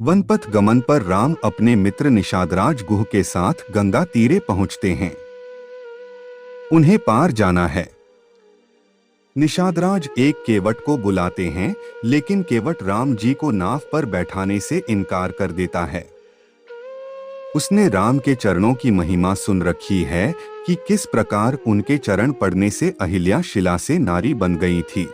वनपथ गमन पर राम अपने मित्र निषादराज गुह के साथ गंगा तीरे पहुंचते हैं। उन्हें पार जाना है। निषादराज एक केवट को बुलाते हैं, लेकिन केवट राम जी को नाव पर बैठाने से इनकार कर देता है। उसने राम के चरणों की महिमा सुन रखी है कि किस प्रकार उनके चरण पड़ने से अहिल्या शिला से नारी बन गई थी।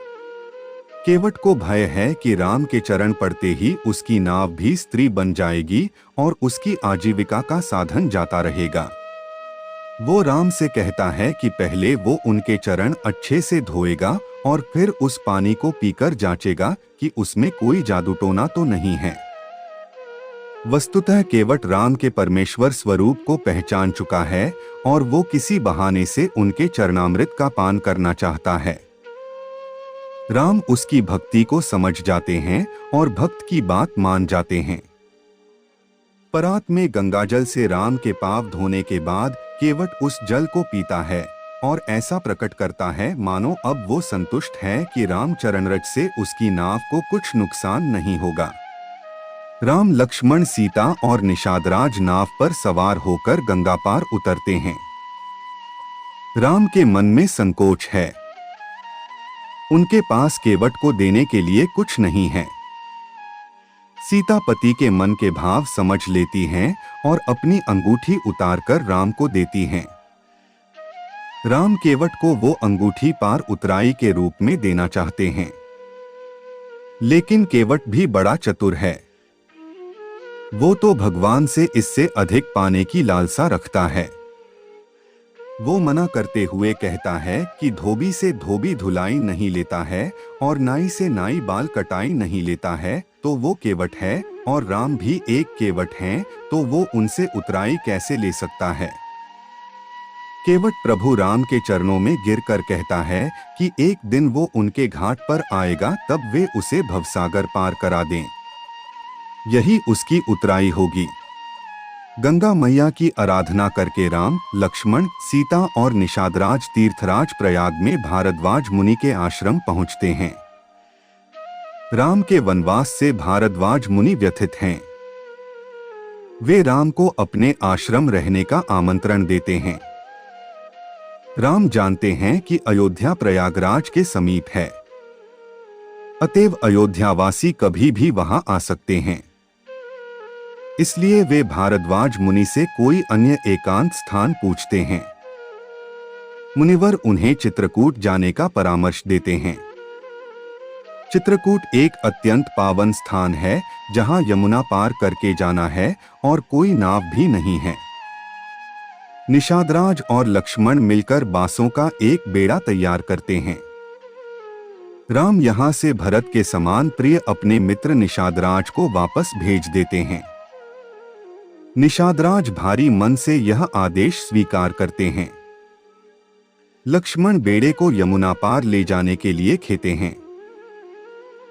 केवट को भय है कि राम के चरण पड़ते ही उसकी नाव भी स्त्री बन जाएगी और उसकी आजीविका का साधन जाता रहेगा। वो राम से कहता है कि पहले वो उनके चरण अच्छे से धोएगा और फिर उस पानी को पीकर जांचेगा कि उसमें कोई जादूटोना तो नहीं है। वस्तुतः केवट राम के परमेश्वर स्वरूप को पहचान चुका है और वो किसी बहाने से उनके चरणामृत का पान करना चाहता है। राम उसकी भक्ति को समझ जाते हैं और भक्त की बात मान जाते हैं। परात में गंगाजल से राम के पांव धोने के बाद केवट उस जल को पीता है और ऐसा प्रकट करता है मानो अब वो संतुष्ट है कि राम चरणरज से उसकी नाव को कुछ नुकसान नहीं होगा। राम, लक्ष्मण, सीता और निषादराज नाव पर सवार होकर गंगा पार उतरते हैं। राम के मन में संकोच है। उनके पास केवट को देने के लिए कुछ नहीं है। सीता पति के मन के भाव समझ लेती हैं और अपनी अंगूठी उतारकर राम को देती हैं। राम केवट को वो अंगूठी पार उतराई के रूप में देना चाहते हैं, लेकिन केवट भी बड़ा चतुर है। वो तो भगवान से इससे अधिक पाने की लालसा रखता है। वो मना करते हुए कहता है कि धोबी से धोबी धुलाई नहीं लेता है और नाई से नाई बाल कटाई नहीं लेता है, तो वो केवट है और राम भी एक केवट हैं, तो वो उनसे उतराई कैसे ले सकता है। केवट प्रभु राम के चरणों में गिरकर कहता है कि एक दिन वो उनके घाट पर आएगा, तब वे उसे भवसागर पार करा दें। यही उसकी उतराई होगी। गंगा मैया की आराधना करके राम, लक्ष्मण, सीता और निषादराज तीर्थराज प्रयाग में भारद्वाज मुनि के आश्रम पहुंचते हैं। राम के वनवास से भारद्वाज मुनि व्यथित हैं। वे राम को अपने आश्रम रहने का आमंत्रण देते हैं। राम जानते हैं कि अयोध्या प्रयागराज के समीप है, अतएव अयोध्यावासी कभी भी वहां आ सकते हैं। इसलिए वे भारद्वाज मुनि से कोई अन्य एकांत स्थान पूछते हैं। मुनिवर उन्हें चित्रकूट जाने का परामर्श देते हैं। चित्रकूट एक अत्यंत पावन स्थान है, जहां यमुना पार करके जाना है और कोई नाव भी नहीं है। निषादराज और लक्ष्मण मिलकर बांसों का एक बेड़ा तैयार करते हैं। राम यहां से भरत के समान प्रिय अपने मित्र निषादराज को वापस भेज देते हैं। निषादराज भारी मन से यह आदेश स्वीकार करते हैं। लक्ष्मण बेड़े को यमुना पार ले जाने के लिए खेते हैं।